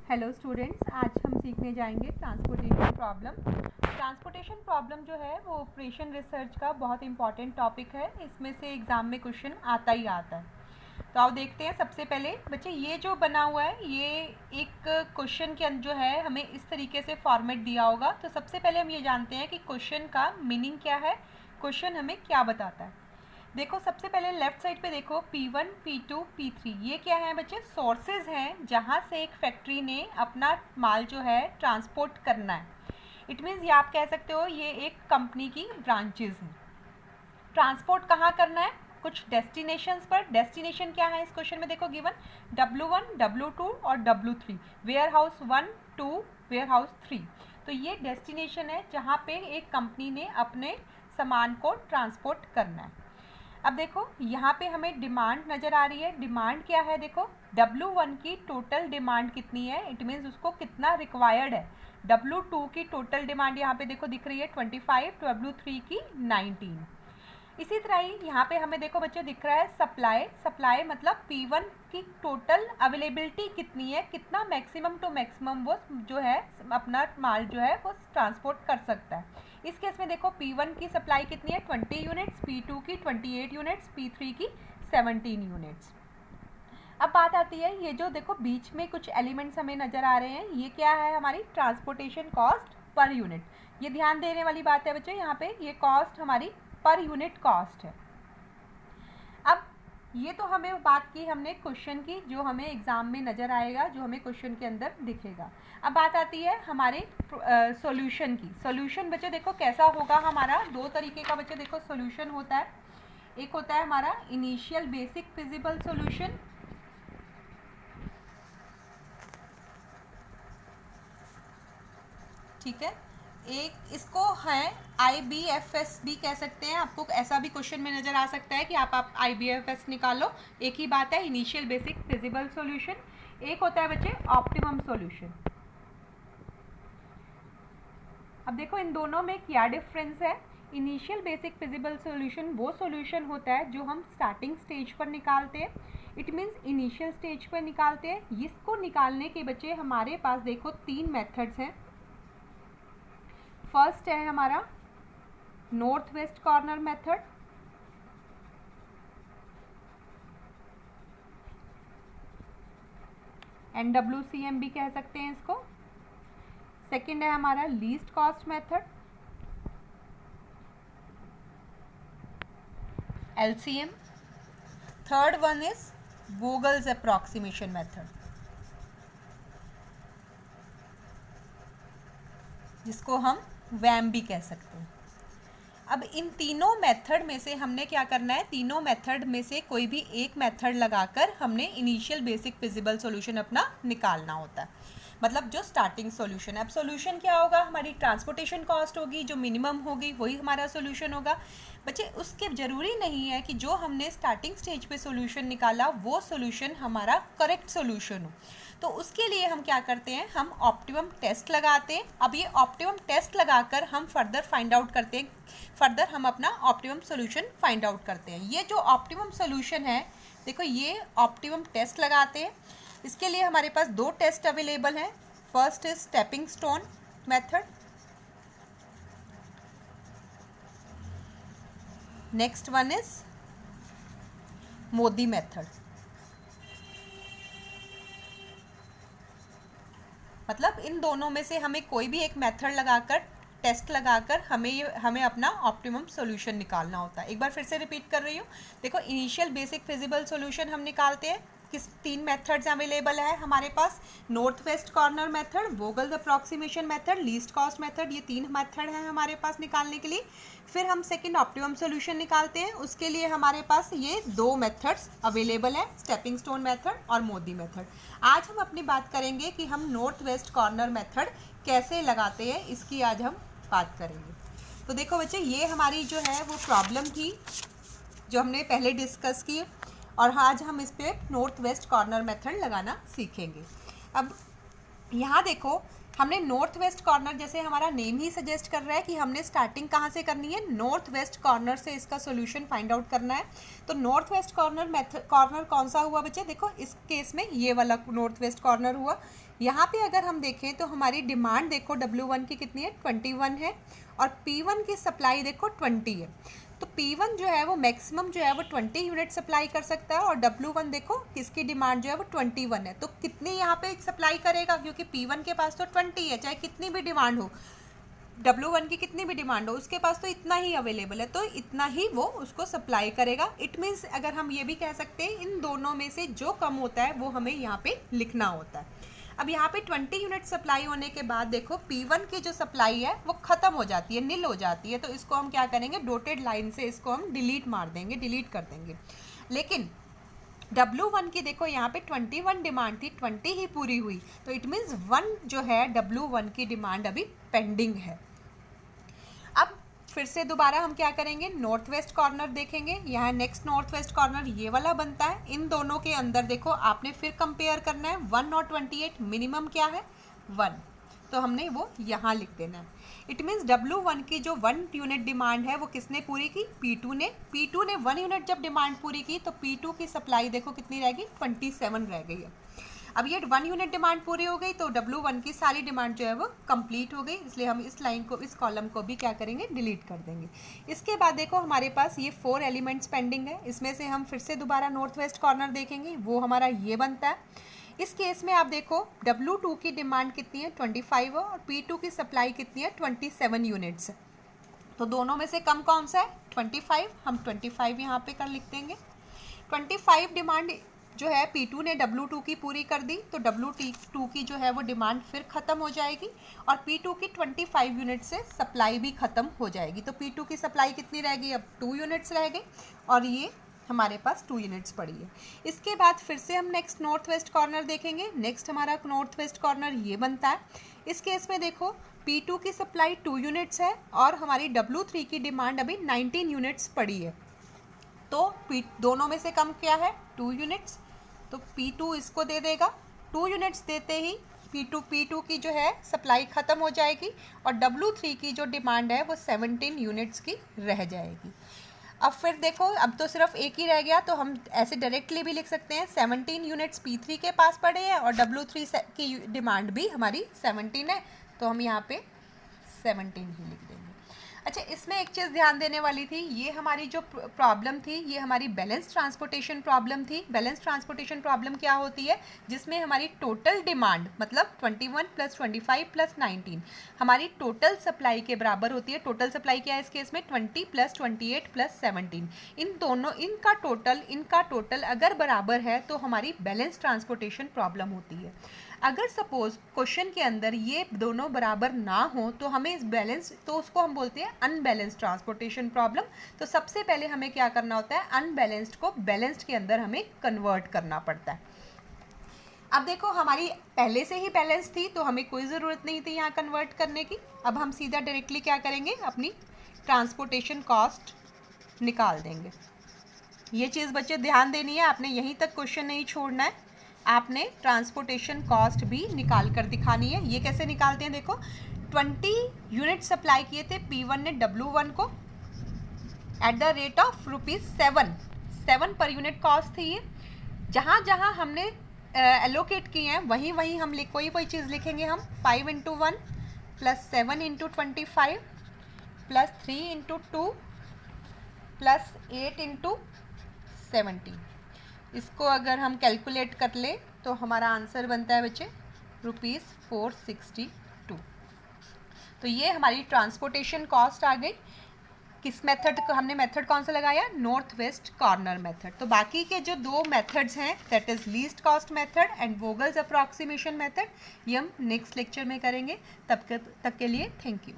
Hello students, आज हम सीखने जाएंगे ट्रांसपोर्टेशन प्रॉब्लम। ट्रांसपोर्टेशन प्रॉब्लम जो है वो ऑपरेशन रिसर्च का बहुत इंपॉर्टेंट टॉपिक है। इसमें से एग्ज़ाम में क्वेश्चन आता ही आता है। तो आओ देखते हैं। सबसे पहले बच्चे ये जो बना हुआ है ये एक क्वेश्चन के अंदर जो है हमें इस तरीके से फॉर्मेट दिया होगा। तो सबसे पहले हम ये जानते हैं कि क्वेश्चन का मीनिंग क्या है, क्वेश्चन हमें क्या बताता है। देखो सबसे पहले लेफ्ट साइड पे देखो P1, P2, P3 ये क्या है बच्चे, सोर्सेज हैं जहाँ से एक फैक्ट्री ने अपना माल जो है ट्रांसपोर्ट करना है। इट मीन्स ये आप कह सकते हो ये एक कंपनी की ब्रांचेज हैं। ट्रांसपोर्ट कहाँ करना है, कुछ डेस्टिनेशंस पर। डेस्टिनेशन क्या है इस क्वेश्चन में देखो गिवन W1, W2 और W3, ware house 1, 2, ware house 3। तो ये डेस्टिनेशन है जहाँ पे एक कंपनी ने अपने सामान को ट्रांसपोर्ट करना है। अब देखो यहाँ पे हमें डिमांड नज़र आ रही है। डिमांड क्या है, देखो W1 की टोटल डिमांड कितनी है, इट मीन्स उसको कितना रिक्वायर्ड है। W2 की टोटल डिमांड यहाँ पे देखो दिख रही है 25, W3 की 19। इसी तरह ही यहाँ पे हमें देखो बच्चों दिख रहा है सप्लाई। सप्लाई मतलब P1 की टोटल अवेलेबिलिटी कितनी है, कितना मैक्सिमम टू मैक्सिमम वो जो है अपना माल जो है वो ट्रांसपोर्ट कर सकता है। इस केस में देखो P1 की सप्लाई कितनी है 20 यूनिट्स, P2 की 28 यूनिट्स, P3 की 17 यूनिट्स। अब बात आती है ये जो देखो बीच में कुछ एलिमेंट्स हमें नज़र आ रहे हैं, ये क्या है, हमारी ट्रांसपोर्टेशन कॉस्ट पर यूनिट। ये ध्यान देने वाली बात है बच्चों, यहाँ पे ये कॉस्ट हमारी पर यूनिट कॉस्ट है। अब ये तो हमें बात की हमने क्वेश्चन की, जो हमें एग्जाम में नज़र आएगा, जो हमें क्वेश्चन के अंदर दिखेगा। अब बात आती है हमारे सॉल्यूशन की। सॉल्यूशन बच्चों देखो कैसा होगा हमारा, दो तरीके का बच्चों देखो सॉल्यूशन होता है। एक होता है हमारा इनिशियल बेसिक फिजिबल सॉल्यूशन, ठीक है। एक इसको है IBFS भी कह सकते हैं। आपको ऐसा भी क्वेश्चन में नज़र आ सकता है कि आप IBFS निकालो, एक ही बात है, इनिशियल बेसिक फिजिबल सॉल्यूशन। एक होता है बच्चे ऑप्टिमम सॉल्यूशन। अब देखो इन दोनों में क्या डिफरेंस है। इनिशियल बेसिक फिजिबल सॉल्यूशन वो सॉल्यूशन होता है जो हम स्टार्टिंग स्टेज पर निकालते हैं, इट मीन्स इनिशियल स्टेज पर निकालते हैं। इसको निकालने के बच्चे हमारे पास देखो तीन मेथड्स हैं। फर्स्ट है हमारा north west corner method, NWCM भी कह सकते हैं इसको। सेकंड है हमारा least cost method, LCM। Third one is Vogel's approximation method, जिसको हम वैम भी कह सकते हैं। अब इन तीनों मेथड में से हमने क्या करना है, तीनों मेथड में से कोई भी एक मेथड लगाकर हमने इनिशियल बेसिक फिजिबल सॉल्यूशन अपना निकालना होता है, मतलब जो स्टार्टिंग सॉल्यूशन है। अब सॉल्यूशन क्या होगा, हमारी ट्रांसपोर्टेशन कॉस्ट होगी, जो मिनिमम होगी वही हमारा सॉल्यूशन होगा। बच्चे उसके ज़रूरी नहीं है कि जो हमने स्टार्टिंग स्टेज पे सॉल्यूशन निकाला वो सॉल्यूशन हमारा करेक्ट सॉल्यूशन हो। तो उसके लिए हम क्या करते हैं, हम ऑप्टिमम टेस्ट लगाते हैं। अब ये ऑप्टिमम टेस्ट लगाकर हम फर्दर फाइंड आउट करते हैं, फर्दर हम अपना ऑप्टिमम सॉल्यूशन फाइंड आउट करते हैं। ये जो ऑप्टिमम सॉल्यूशन है देखो, ये ऑप्टिमम टेस्ट लगाते हैं। इसके लिए हमारे पास दो टेस्ट अवेलेबल हैं। First is stepping stone method, next one is Modi method. मतलब इन दोनों में से हमें कोई भी एक मेथड लगाकर, टेस्ट लगाकर हमें अपना ऑप्टिमम सॉल्यूशन निकालना होता है। एक बार फिर से रिपीट कर रही हूँ, देखो इनिशियल बेसिक फिजिबल सॉल्यूशन हम निकालते हैं। किस तीन मेथड्स अवेलेबल है हमारे पास, north west corner method, Vogel's approximation method, least cost method. ये तीन मेथड हैं हमारे पास निकालने के लिए। फिर हम सेकंड ऑप्टिमम सॉल्यूशन निकालते हैं, उसके लिए हमारे पास ये दो मेथड्स अवेलेबल हैं, स्टेपिंग स्टोन मेथड और मोदी मेथड। आज हम अपनी बात करेंगे कि हम नॉर्थ वेस्ट कॉर्नर मेथड कैसे लगाते हैं, इसकी आज हम बात करेंगे। तो देखो बच्चे, ये हमारी जो है वो प्रॉब्लम थी जो हमने पहले डिस्कस की, और आज हम इस पे नॉर्थ वेस्ट कॉर्नर मेथड लगाना सीखेंगे। अब यहाँ देखो हमने नॉर्थ वेस्ट कॉर्नर, जैसे हमारा नेम ही सजेस्ट कर रहा है कि हमने स्टार्टिंग कहाँ से करनी है, नॉर्थ वेस्ट कॉर्नर से इसका सॉल्यूशन फाइंड आउट करना है। तो नॉर्थ वेस्ट कॉर्नर कॉर्नर कौन सा हुआ बच्चे, देखो इस केस में ये वाला नॉर्थ वेस्ट कॉर्नर हुआ। यहाँ पे अगर हम देखें तो हमारी डिमांड देखो W1 की कितनी है, 21 है, और P1 की सप्लाई देखो 20 है। तो P1 जो है वो मैक्सिमम जो है वो 20 यूनिट सप्लाई कर सकता है, और W1 देखो किसकी डिमांड जो है वो 21 है। तो कितनी यहाँ पे सप्लाई करेगा, क्योंकि P1 के पास तो 20 है, चाहे कितनी भी डिमांड हो, W1 की कितनी भी डिमांड हो, उसके पास तो इतना ही अवेलेबल है, तो इतना ही वो उसको सप्लाई करेगा। इट मीन्स अगर हम ये भी कह सकते हैं इन दोनों में से जो कम होता है वो हमें यहाँ पे लिखना होता है। अब यहाँ पे 20 यूनिट सप्लाई होने के बाद देखो P1 की जो सप्लाई है वो ख़त्म हो जाती है, नील हो जाती है। तो इसको हम क्या करेंगे, डॉटेड लाइन से इसको हम डिलीट मार देंगे, डिलीट कर देंगे। लेकिन W1 की देखो यहाँ पे 21 डिमांड थी, 20 ही पूरी हुई, तो इट मीन्स 1 जो है W1 की डिमांड अभी पेंडिंग है। अब फिर से दोबारा हम क्या करेंगे, नॉर्थ वेस्ट कॉर्नर देखेंगे। यहाँ नेक्स्ट नॉर्थ वेस्ट कॉर्नर ये वाला बनता है। इन दोनों के अंदर देखो आपने फिर कंपेयर करना है, 1 और 28 मिनिमम क्या है, 1, तो हमने वो यहाँ लिख देना है। इट मीन्स W1 की जो 1 यूनिट डिमांड है वो किसने पूरी की, P2 ने। P2 ने 1 यूनिट जब डिमांड पूरी की तो P2 की सप्लाई देखो कितनी रहेगी, 27 रह गई है। अब ये 1 यूनिट डिमांड पूरी हो गई तो W1 की सारी डिमांड जो है वो कंप्लीट हो गई, इसलिए हम इस लाइन को, इस कॉलम को भी क्या करेंगे, डिलीट कर देंगे। इसके बाद देखो हमारे पास ये 4 एलिमेंट्स पेंडिंग है। इसमें से हम फिर से दोबारा नॉर्थ वेस्ट कॉर्नर देखेंगे, वो हमारा ये बनता है। इस केस में आप देखो W2 की डिमांड कितनी है, 25 है, और P2 की सप्लाई कितनी है, 27 यूनिट्स। तो दोनों में से कम कौन सा है, 25। हम 25 यहाँ पे कर लिख देंगे। 25 डिमांड जो है P2 ने W2 की पूरी कर दी, तो W2 की जो है वो डिमांड फिर ख़त्म हो जाएगी, और P2 की 25 यूनिट से सप्लाई भी ख़त्म हो जाएगी। तो P2 की सप्लाई कितनी रह गई, अब 2 यूनिट्स रह गई, और ये हमारे पास 2 यूनिट्स पड़ी है। इसके बाद फिर से हम नेक्स्ट नॉर्थ वेस्ट कॉर्नर देखेंगे। नेक्स्ट हमारा नॉर्थ वेस्ट कॉर्नर ये बनता है। इस केस में देखो P2 की सप्लाई 2 यूनिट्स है, और हमारी W3 की डिमांड अभी 19 यूनिट्स पड़ी है। तो दोनों में से कम क्या है, 2 यूनिट्स, तो P2 इसको दे देगा। 2 यूनिट्स देते ही P2 की जो है सप्लाई ख़त्म हो जाएगी, और W3 की जो डिमांड है वो 17 यूनिट्स की रह जाएगी। अब फिर देखो अब तो सिर्फ एक ही रह गया, तो हम ऐसे डायरेक्टली भी लिख सकते हैं 17 यूनिट्स P3 के पास पड़े हैं, और W3 की डिमांड भी हमारी 17 है, तो हम यहाँ पे 17 ही लिख देंगे। अच्छा, इसमें एक चीज़ ध्यान देने वाली थी, ये हमारी जो प्रॉब्लम थी ये हमारी बैलेंस ट्रांसपोर्टेशन प्रॉब्लम थी। बैलेंस ट्रांसपोर्टेशन प्रॉब्लम क्या होती है, जिसमें हमारी टोटल डिमांड मतलब 21 + 25 + 19 हमारी टोटल सप्लाई के बराबर होती है। टोटल सप्लाई क्या है इस केस में, 20 + 28 + 17, इन दोनों इनका टोटल अगर बराबर है तो हमारी बैलेंस ट्रांसपोर्टेशन प्रॉब्लम होती है। अगर सपोज क्वेश्चन के अंदर ये दोनों बराबर ना हो तो हमें इस बैलेंस, तो उसको हम बोलते हैं अनबैलेंस ट्रांसपोर्टेशन प्रॉब्लम। तो सबसे पहले हमें क्या करना होता है, अनबैलेंस्ड को बैलेंस्ड के अंदर हमें कन्वर्ट करना पड़ता है। अब देखो हमारी पहले से ही बैलेंस थी तो हमें कोई ज़रूरत नहीं थी यहाँ कन्वर्ट करने की। अब हम सीधा डायरेक्टली क्या करेंगे, अपनी ट्रांसपोर्टेशन कॉस्ट निकाल देंगे। ये चीज़ बच्चे ध्यान देनी है, आपने यहीं तक क्वेश्चन नहीं छोड़ना है, आपने ट्रांसपोर्टेशन कॉस्ट भी निकाल कर दिखानी है। ये कैसे निकालते हैं, देखो 20 यूनिट सप्लाई किए थे P1 ने W1 को at the rate of ₹7 per unit cost थी ये। जहाँ जहाँ हमने एलोकेट किए हैं वहीं वहीं हम कोई चीज़ लिखेंगे हम, 5 × 1 + 7 × 25 + 3 × 2 + 8 × 17। इसको अगर हम कैलकुलेट कर ले तो हमारा आंसर बनता है बच्चे ₹462। तो ये हमारी ट्रांसपोर्टेशन कॉस्ट आ गई। किस मेथड को हमने, मेथड कौन सा लगाया, नॉर्थ वेस्ट कॉर्नर मेथड। तो बाकी के जो 2 मेथड्स हैं, that is least cost method and Vogel's approximation method, ये हम नेक्स्ट लेक्चर में करेंगे। तब तक के लिए थैंक यू।